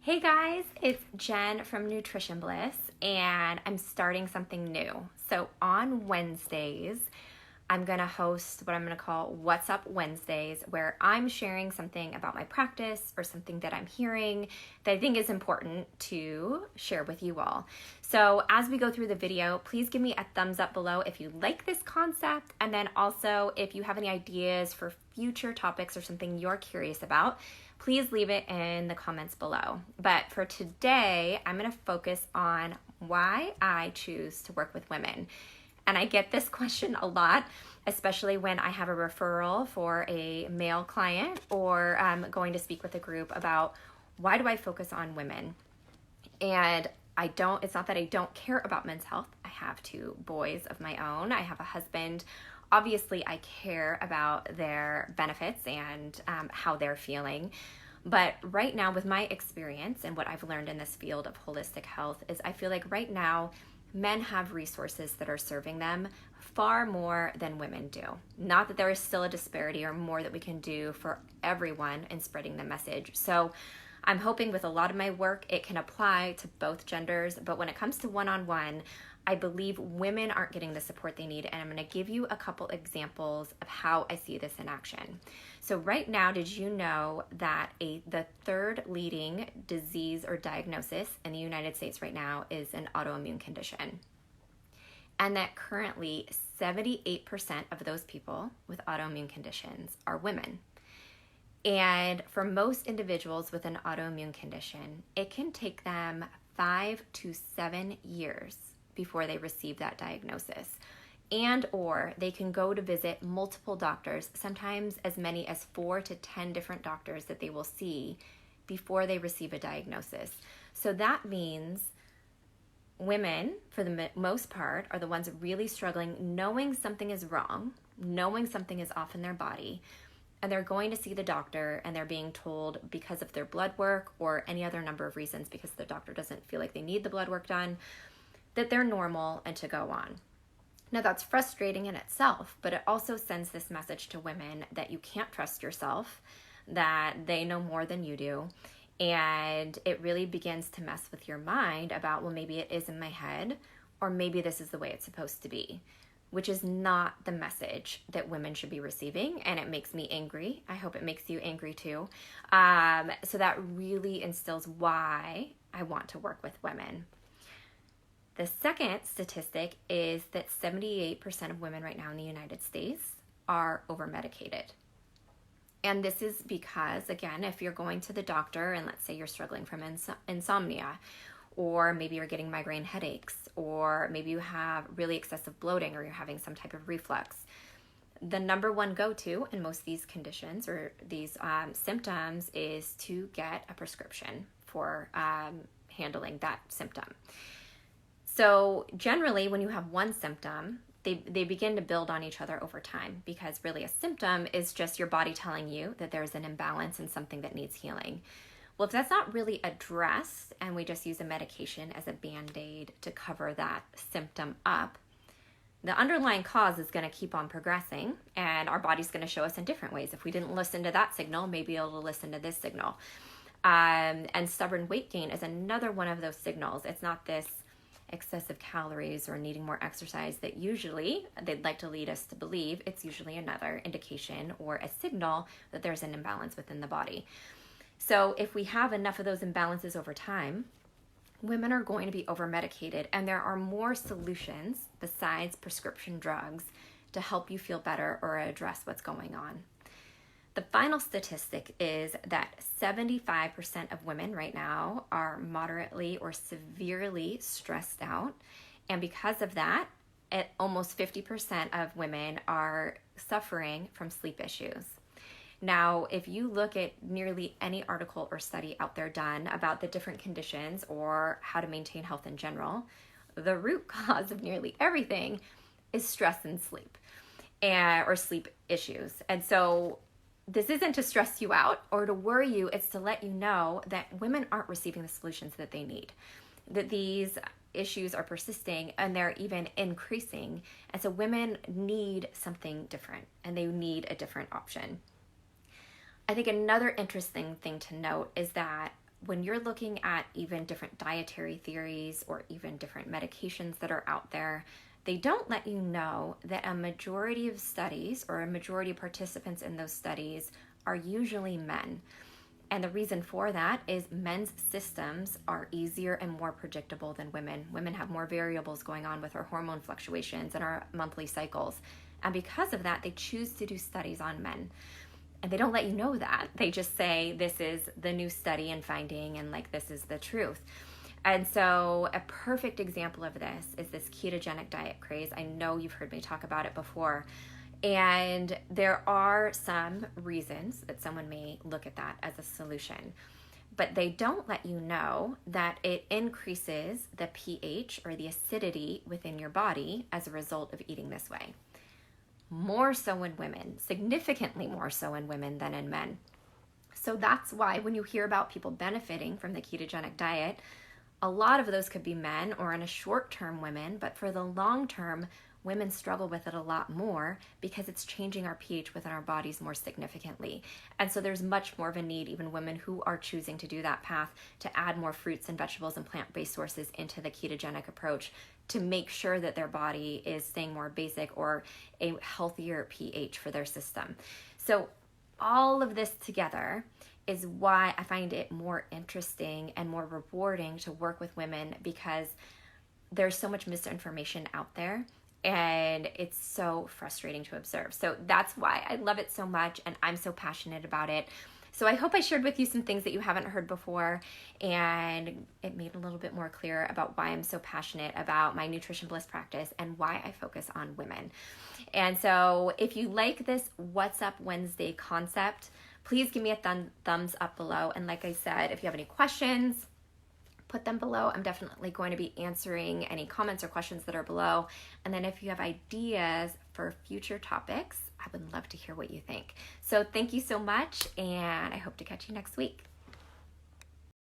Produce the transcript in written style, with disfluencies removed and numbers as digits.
Hey guys, it's Jen from Nutrition Bliss, and I'm starting something new. So on Wednesdays, I'm going to host what I'm going to call What's Up Wednesdays, where I'm sharing something about my practice or something that I'm hearing that I think is important to share with you all. So as we go through the video, please give me a thumbs up below if you like this concept, and then also if you have any ideas for future topics or something you're curious about, please leave it in the comments below. But for today, I'm going to focus on why I choose to work with women. And I get this question a lot, especially when I have a referral for a male client or going to speak with a group about why do I focus on women? And it's not that I don't care about men's health. I have two boys of my own. I have a husband. Obviously, I care about their benefits and how they're feeling. But right now, with my experience and what I've learned in this field of holistic health, is I feel like right now, men have resources that are serving them far more than women do. Not that there is still a disparity or more that we can do for everyone in spreading the message. So I'm hoping with a lot of my work, it can apply to both genders. But when it comes to one-on-one, I believe women aren't getting the support they need. And I'm going to give you a couple examples of how I see this in action. So right now, did you know that the third leading disease or diagnosis in the United States right now is an autoimmune condition? And that currently 78% of those people with autoimmune conditions are women. And for most individuals with an autoimmune condition, it can take them 5 to 7 years before they receive that diagnosis. And or they can go to visit multiple doctors, sometimes as many as 4 to 10 different doctors that they will see before they receive a diagnosis. So that means women, for the most part, are the ones really struggling, knowing something is wrong, knowing something is off in their body, and they're going to see the doctor and they're being told because of their blood work or any other number of reasons, because the doctor doesn't feel like they need the blood work done, that they're normal and to go on. Now that's frustrating in itself, but it also sends this message to women that you can't trust yourself, that they know more than you do, and it really begins to mess with your mind about, well, maybe it is in my head, or maybe this is the way it's supposed to be, which is not the message that women should be receiving, and it makes me angry. I hope it makes you angry too. So that really instills why I want to work with women. The second statistic is that 78% of women right now in the United States are over-medicated. And this is because, again, if you're going to the doctor and let's say you're struggling from insomnia, or maybe you're getting migraine headaches, or maybe you have really excessive bloating or you're having some type of reflux, the number one go-to in most of these conditions or these symptoms is to get a prescription for handling that symptom. So generally, when you have one symptom, they begin to build on each other over time, because really a symptom is just your body telling you that there's an imbalance and something that needs healing. Well, if that's not really addressed and we just use a medication as a Band-Aid to cover that symptom up, the underlying cause is going to keep on progressing, and our body's going to show us in different ways. If we didn't listen to that signal, maybe it'll listen to this signal. And stubborn weight gain is another one of those signals. It's not this excessive calories or needing more exercise that usually they'd like to lead us to believe. It's usually another indication or a signal that there's an imbalance within the body. So if we have enough of those imbalances over time, women are going to be over-medicated, and there are more solutions besides prescription drugs to help you feel better or address what's going on. The final statistic is that 75% of women right now are moderately or severely stressed out. And because of that, almost 50% of women are suffering from sleep issues. Now, if you look at nearly any article or study out there done about the different conditions or how to maintain health in general, the root cause of nearly everything is stress and sleep, or sleep issues. And so this isn't to stress you out or to worry you, it's to let you know that women aren't receiving the solutions that they need, that these issues are persisting and they're even increasing. And so women need something different, and they need a different option. I think another interesting thing to note is that when you're looking at even different dietary theories or even different medications that are out there, they don't let you know that a majority of studies or a majority of participants in those studies are usually men. And the reason for that is men's systems are easier and more predictable than women. Women have more variables going on with our hormone fluctuations and our monthly cycles. And because of that, they choose to do studies on men. And they don't let you know that. They just say, this is the new study and finding, and like, this is the truth. And so a perfect example of this is this ketogenic diet craze. I know you've heard me talk about it before. And there are some reasons that someone may look at that as a solution. But they don't let you know that it increases the pH or the acidity within your body as a result of eating this way. More so in women, significantly more so in women than in men. So that's why when you hear about people benefiting from the ketogenic diet, a lot of those could be men or in a short term women, but for the long term, women struggle with it a lot more because it's changing our pH within our bodies more significantly. And so there's much more of a need, even women who are choosing to do that path, to add more fruits and vegetables and plant-based sources into the ketogenic approach to make sure that their body is staying more basic or a healthier pH for their system. So all of this together is why I find it more interesting and more rewarding to work with women, because there's so much misinformation out there and it's so frustrating to observe. So that's why I love it so much and I'm so passionate about it. So I hope I shared with you some things that you haven't heard before, and it made a little bit more clear about why I'm so passionate about my Nutrition Bliss practice and why I focus on women. And so if you like this What's Up Wednesday concept, please give me a thumbs up below. And like I said, if you have any questions, put them below. I'm definitely going to be answering any comments or questions that are below. And then if you have ideas for future topics, I would love to hear what you think. So thank you so much, and I hope to catch you next week.